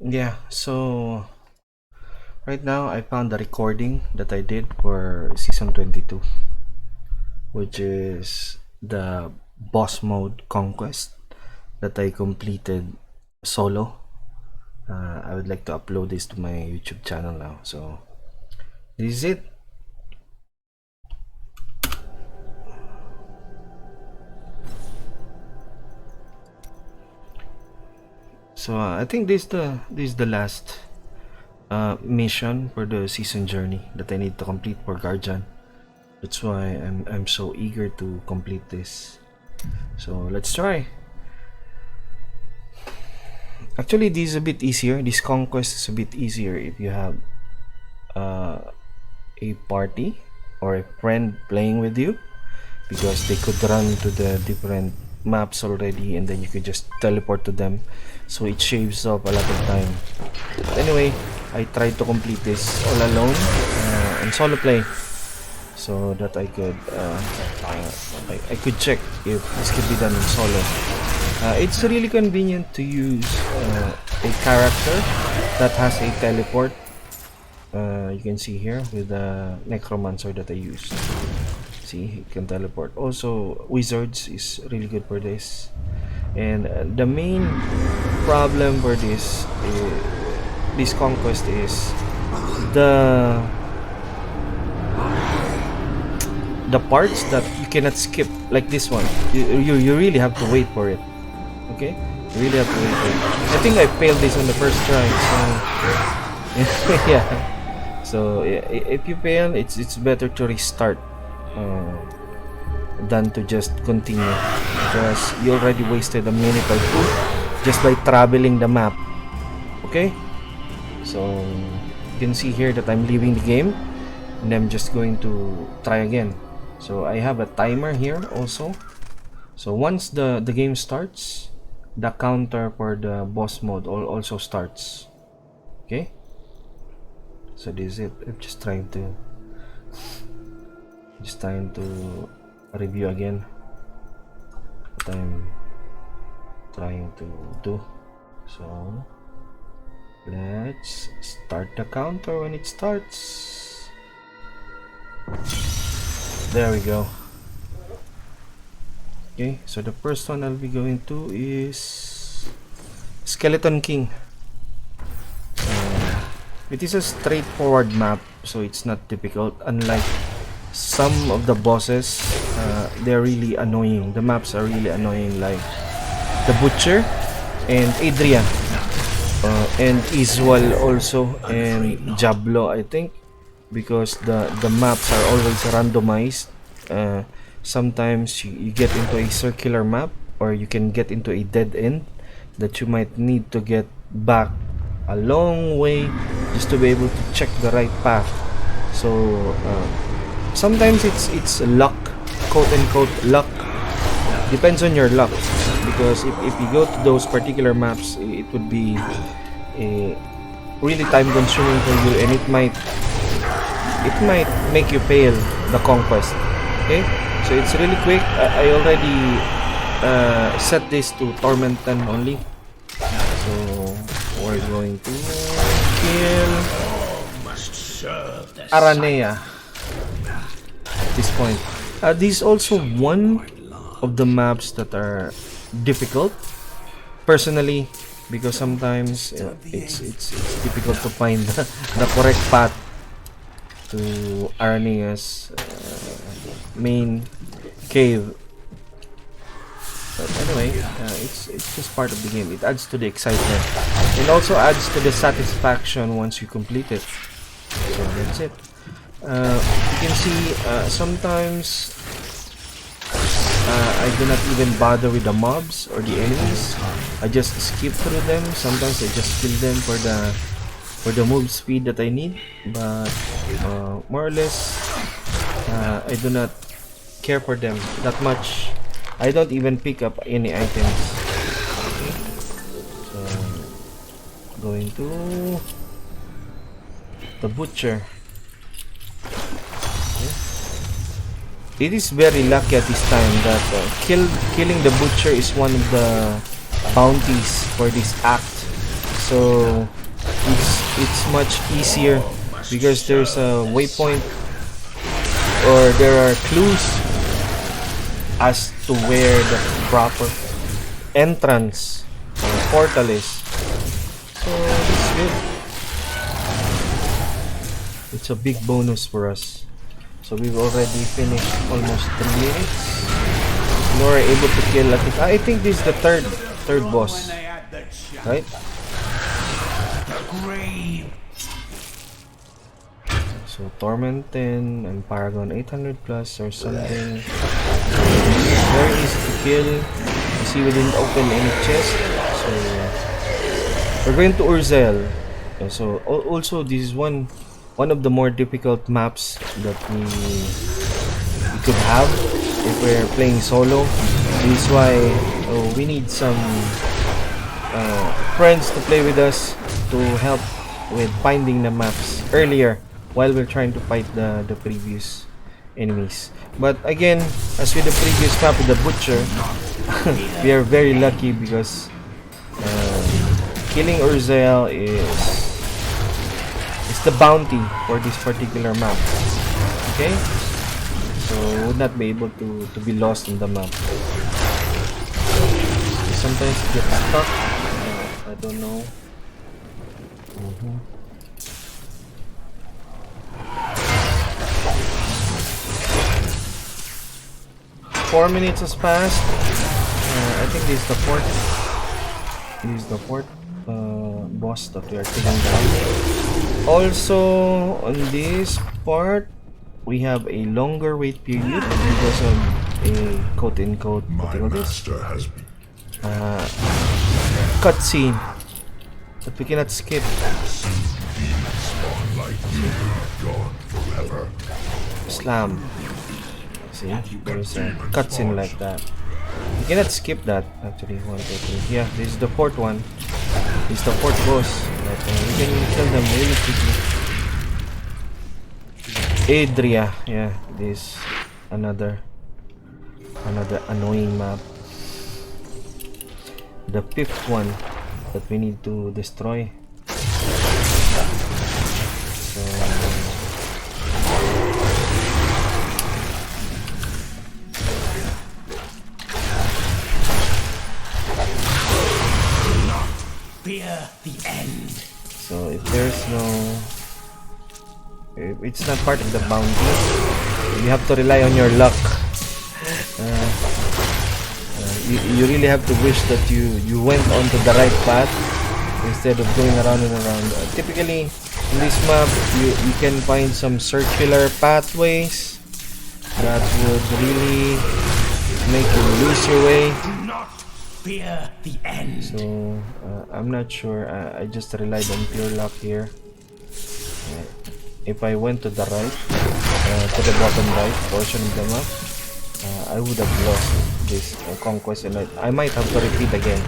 Yeah, so right now I found the recording that I did for season 22, which is the boss mode conquest that I completed solo. I would like to upload this to my YouTube channel now. So this is it. So I think this is the last mission for the season journey that I need to complete for Guardian. That's why I'm so eager to complete this. So let's try. Actually, this is a bit easier. This conquest is a bit easier if you have a party or a friend playing with you, because they could run to the different maps already and then you could just teleport to them, so it shaves off a lot of time. But anyway, I tried to complete this all alone in solo play, so that I could I could check if this could be done in solo. It's really convenient to use a character that has a teleport. You can see here with the NECROMANCER that I used. See, he can teleport. Also, wizards is really good for this. And the main problem for this conquest is the parts that you cannot skip, like this one. You really have to wait for it. Okay, you really have to wait for it. I think I failed this on the first try. So yeah. So if you fail, it's better to restart than to just continue, because you already wasted a minute or two just by traveling the map. Okay, so you can see here that I'm leaving the game and I'm just going to try again. So I have a timer here also. So once the game starts, the counter for the boss mode also starts. Okay, so this is it. I'm just trying to review again what I'm trying to do. So let's start the counter when it starts. There we go. Okay, so the first one I'll be going to is Skeleton King. It is a straightforward map, so it's not difficult, unlike some of the bosses. They're really annoying. The maps are really annoying, like the Butcher and Adrian, and Iswal also, and DIABLO, I think, because the maps are always randomized. Sometimes you get into a circular map, or you can get into a dead end that you might need to get back a long way just to be able to check the right path. So sometimes it's luck, quote unquote luck. Depends on your luck, because if you go to those particular maps, it would be really time consuming for you, and it might make you fail the conquest. Okay, so it's really quick. I already set this to Torment 10 only. So we're going to kill Aranea at this point. This is also one of the maps that are difficult, personally, because sometimes it's difficult to find the correct path to Aranea's main cave. But anyway, it's just part of the game. It adds to the excitement, and also adds to the satisfaction once you complete it. So that's it. You can see sometimes I do not even bother with the mobs or the enemies. I just skip through them. Sometimes I just kill them for the move speed that I need. But more or less, I do not care for them that much. I don't even pick up any items. Okay. So going to the Butcher. Okay. It is very lucky at this time that killing the Butcher is one of the bounties for this act. So it's much easier because there's a waypoint, or there are clues as to where the proper entrance portal is. So it's good. It's a big bonus for us. So we've already finished almost 3 minutes. We were able to kill, I think this is the third boss, right? So Torment 10 and Paragon 800 plus or something. Very easy to kill. You see, we didn't open any chest. So we're going to Urzel. So also this is one of the more difficult maps that we could have if we're playing solo. This is why we need some friends to play with us to help with finding the maps earlier while we're trying to fight the previous enemies. But again, as with the previous map with the Butcher, we are very lucky because killing Urzel is the bounty for this particular map. Okay, so we would not be able to be lost in the map. Sometimes get stuck. I don't know. 4 minutes has passed. I think this is the fourth. This is the fourth boss that we are taking down. Also, on this part, we have a longer wait period because of a quote-unquote cutscene that we cannot skip. Slam. See, there's a cutscene like that. You cannot skip that actually. 1, 2, 3. Yeah, this is the fourth one. This is the fourth boss. But we can kill them really quickly. Adria, yeah, this another annoying map. The fifth one that we need to destroy. So fear the end. So if there's no, if it's not part of the bounty, you have to rely on your luck. You really have to wish that you went onto the right path instead of going around and around. Typically in this map you can find some circular pathways that would really make you lose your way. Fear the end. So I'm not sure. I just relied on pure luck here. If I went to the right, to the bottom right portion of the map, I would have lost this conquest, and I might have to repeat again.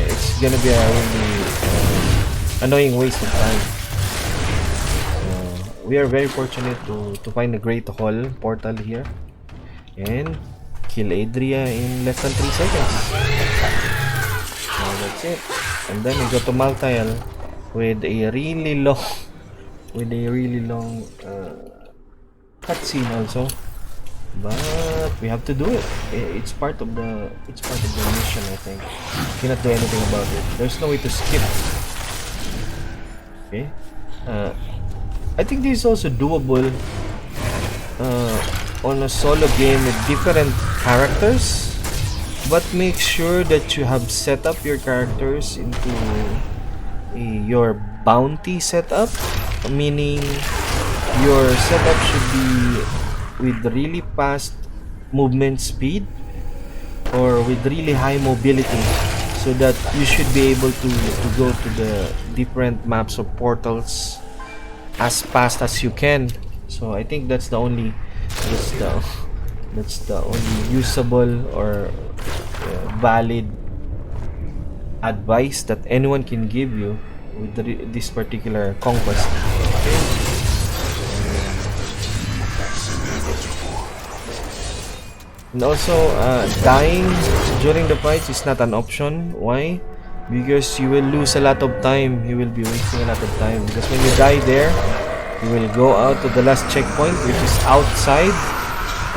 It's gonna be a really annoying waste of time. We are very fortunate to find a Great Hall portal here and kill Adria in less than 3 seconds. So that's it. And then we go to Maltael with a really long cutscene also. But we have to do it. It's part of the mission, I think. You cannot do anything about it. There's no way to skip. Okay. I think this is also doable on a solo game with different characters, but make sure that you have set up your characters into your bounty setup, meaning your setup should be with really fast movement speed or with really high mobility, so that you should be able to go to the different maps or portals as fast as you can. So I think that's the only usable or valid advice that anyone can give you with this particular conquest. Okay. And also dying during the fights is not an option. Why? because you will lose a lot of time. You will be wasting a lot of time because when you die there, you will go out to the last checkpoint, which is outside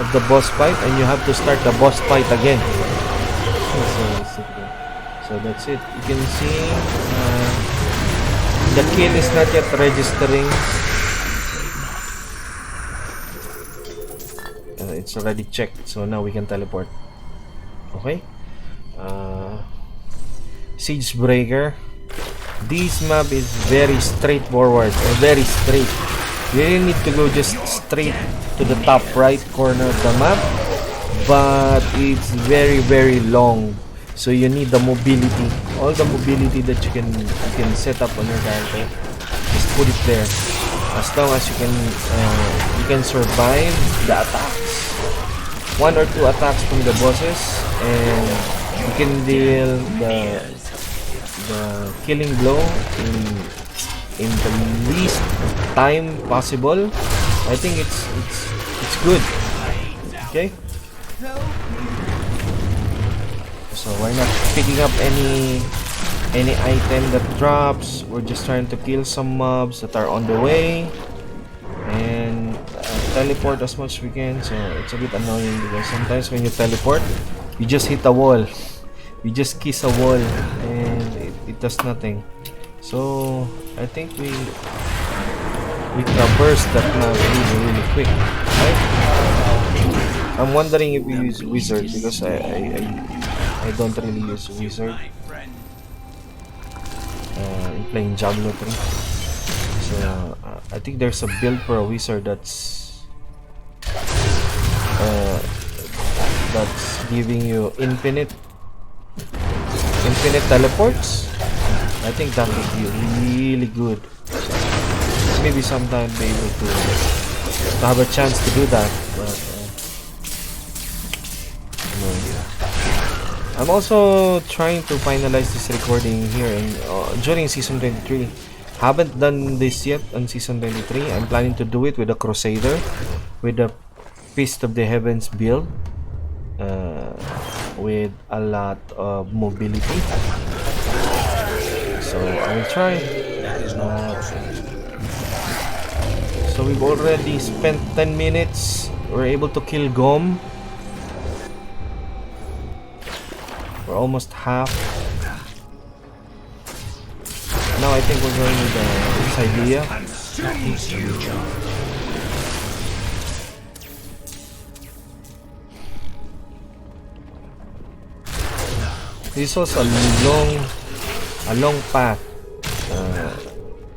of the boss fight, and you have to start the boss fight again. So that's it. You can see the kill is not yet registering. It's already checked, so now we can teleport. Okay. Siege Breaker. This map is very straightforward, very straight. You really need to go just straight to the top right corner of the map, but it's very long. So you need the mobility, all the mobility that you can set up on your character. Just put it there. As long as you can survive the attacks, 1 or 2 attacks from the bosses, and you can deal the killing blow in the least time possible. I think it's good. Okay. So we're not picking up any item that drops. We're just trying to kill some mobs that are on the way and teleport as much as we can. So it's a bit annoying because sometimes when you teleport, you just hit a wall. You just kiss a wall and it does nothing. So I think we traversed that map really quick, right? I'm wondering if we use wizard because I don't really use wizard in playing Diablo 3. So I think there's a build for a wizard that's giving you infinite teleports. I think that would be really good. Maybe sometime be able to have a chance to do that. But, I'm also trying to finalize this recording here during season 23. Haven't done this yet on season 23. I'm planning to do it with a Crusader, with the Fist of the Heavens build, with a lot of mobility. So I will try. So we've already spent 10 minutes. We're able to kill Gom. We're almost half. Now I think we're going with this idea. This is also a long path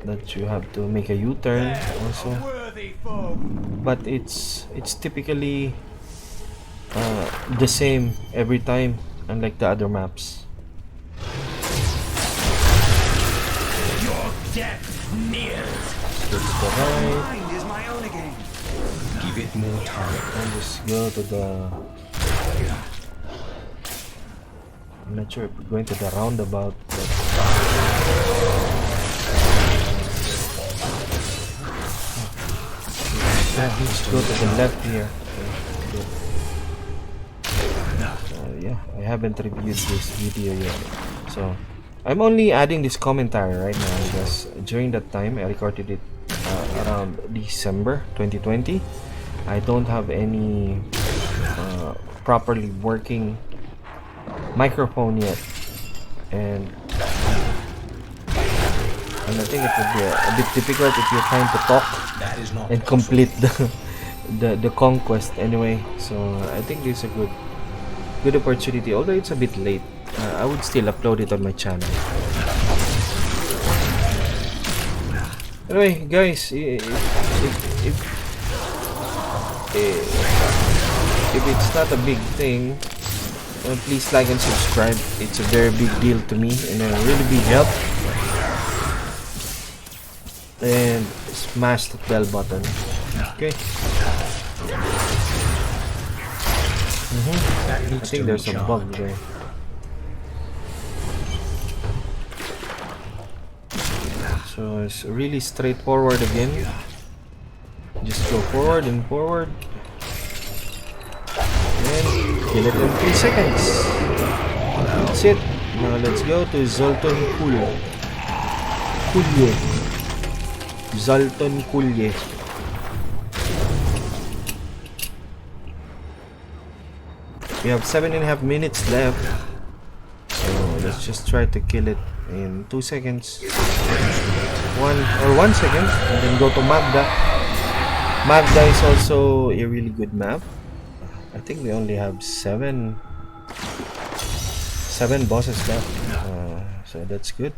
that you have to make a U-turn also. But it's typically the same every time, unlike the other maps. Your death nears. That's the right. Mind is my own again. Give it more time. And just go to the... I'm not sure if we're going to the roundabout, but... Let's go to the left here. Yeah, I haven't reviewed this video yet, so I'm only adding this commentary right now because during that time I recorded it around December 2020. I don't have any properly working microphone yet, and I think it would be a bit difficult if you're trying to talk and complete the conquest anyway. So I think this is a good opportunity, although it's a bit late. I would still upload it on my channel. Anyway, guys, if it's not a big thing, please like and subscribe. It's a very big deal to me and a really big help. And smash the bell button. Okay. I think there's a bug there. So it's really straightforward again. Just go forward and forward. And kill it in 3 seconds. That's it. Now let's go to Zoltan Kulye. Zoltan Kulye. We have 7.5 minutes left. So let's just try to kill it in 2 seconds. 1 second. And then go to Magda. Magda is also a really good map. I think we only have 7 bosses left. So that's good.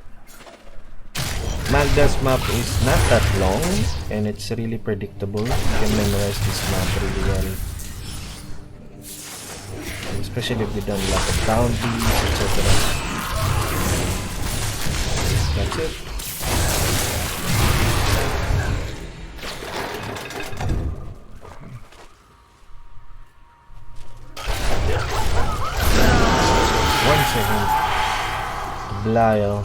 Magda's map is not that long and it's really predictable. You can memorize this map really well, especially if you've done a lot of bounties, etc. That's it. One second. Belial.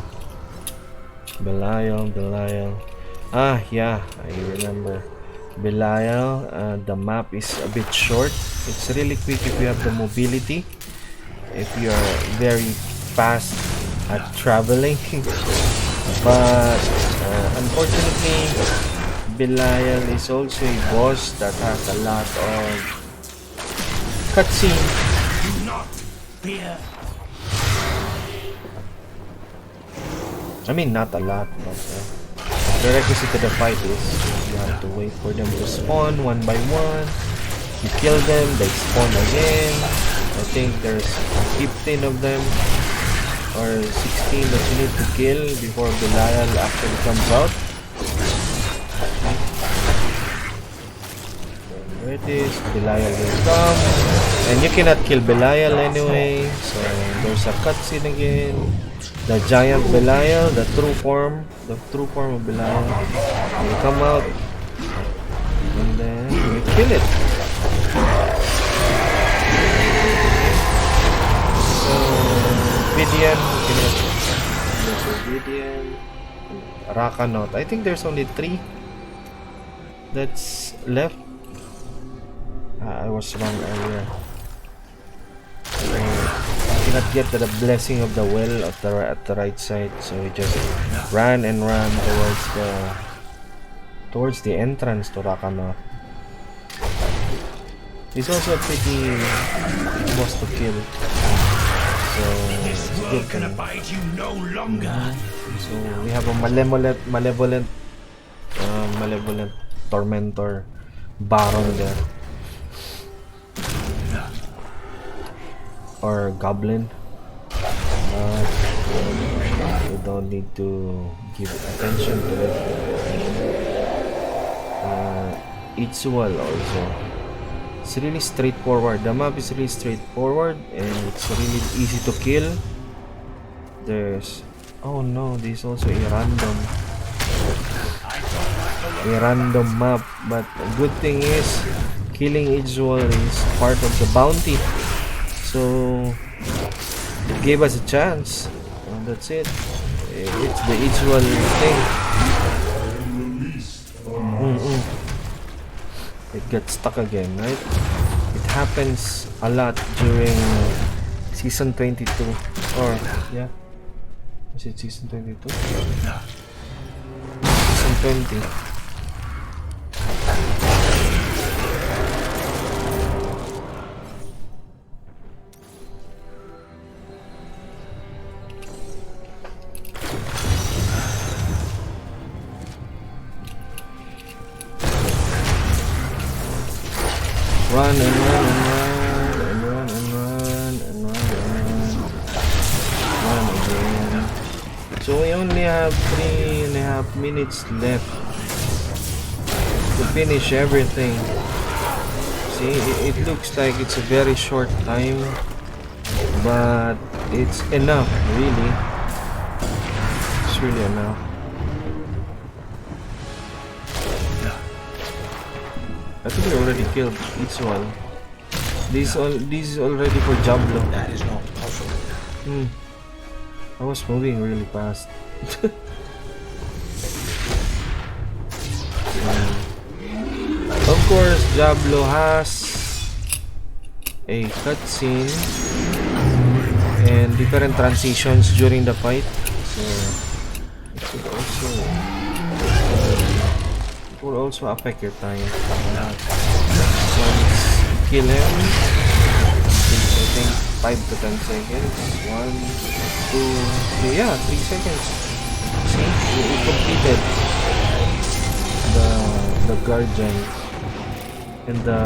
Ah, yeah, I remember. Belial, the map is a bit short. It's really quick if you have the mobility. If you are very fast at traveling. But unfortunately, Belial is also a boss that has a lot of cutscene. Do not fear. I mean, not a lot, but the requisite to the fight is you have to wait for them to spawn one by one. You kill them, they spawn again. I think there's 15 of them or 16 that you need to kill before Belial actually comes out. There it is, Belial will come. And you cannot kill Belial anyway, so there's a cutscene again. The giant Belial, the true form of Belial will come out, and then we kill it. So Vidian, Rakanot. I think there's only 3 that's left. I was wrong earlier. Cannot get to the blessing of the well at the right side, so we just ran towards the entrance to Rakanot. He's also a pretty boss to kill, so it's a good thing. No longer. So we have a malevolent tormentor baron there. Or goblin, but you don't need to give attention to it. Itzual also, it's really straightforward. The map is really straightforward and it's really easy to kill. There's, oh no, this is also a random map, but a good thing is killing Itzual is part of the bounty. So it gave us a chance. That's it. It's the usual thing. It gets stuck again, right? It happens a lot during season 22. Or yeah, is it season 22? Season 20. Run and run and run and run and run and run and run again. So we only have 3.5 minutes left to finish everything. See, it looks like it's a very short time, but it's enough, really. It's really enough. I think we already killed each one. This is already for Diablo. That is not possible. I was moving really fast. Of course, Diablo has a cutscene, and different transitions during the fight. So it will also affect your time. Once you kill him, I think 5 to 10 seconds. 1, 2, 3, yeah, 3 seconds. See, you completed the guardian and the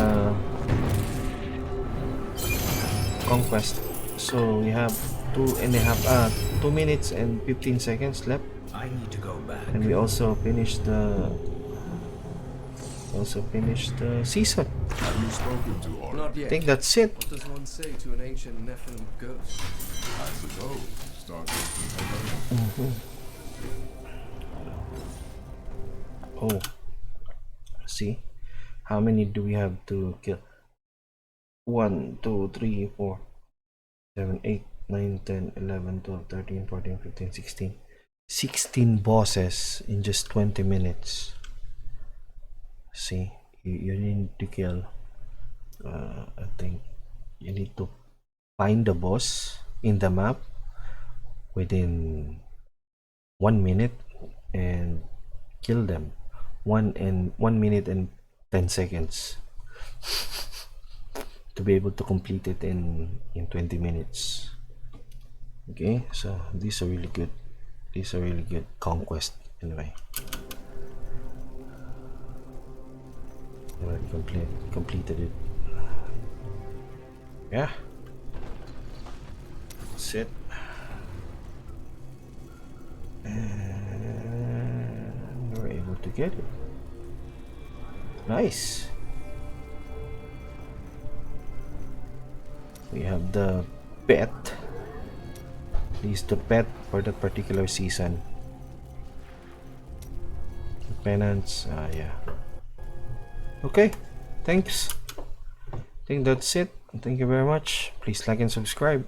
conquest. So we have 2 minutes and 15 seconds left. I need to go back. And we also finished the season. Have you spoken to Aura? Not I yet. think that's it. What does one say to an ancient Nephilim ghost? I suppose. Start with Oh, see, how many do we have to kill? 1, 2, 3, 4, 7, 8, 9, 10, 11, 12, 13, 14, 15, 16. 16 bosses in just 20 minutes. See, you need to kill. I think you need to find the boss in the map within 1 minute and kill them. 1 minute and 10 seconds to be able to complete it in 20 minutes. Okay, so these are really good. These are really good. Conquest, anyway. Already completed it. Yeah, that's it. And we're able to get it. Nice. We have the pet. This is the pet for that particular season. Penance, yeah. Okay, thanks. I think that's it. Thank you very much. Please like and subscribe.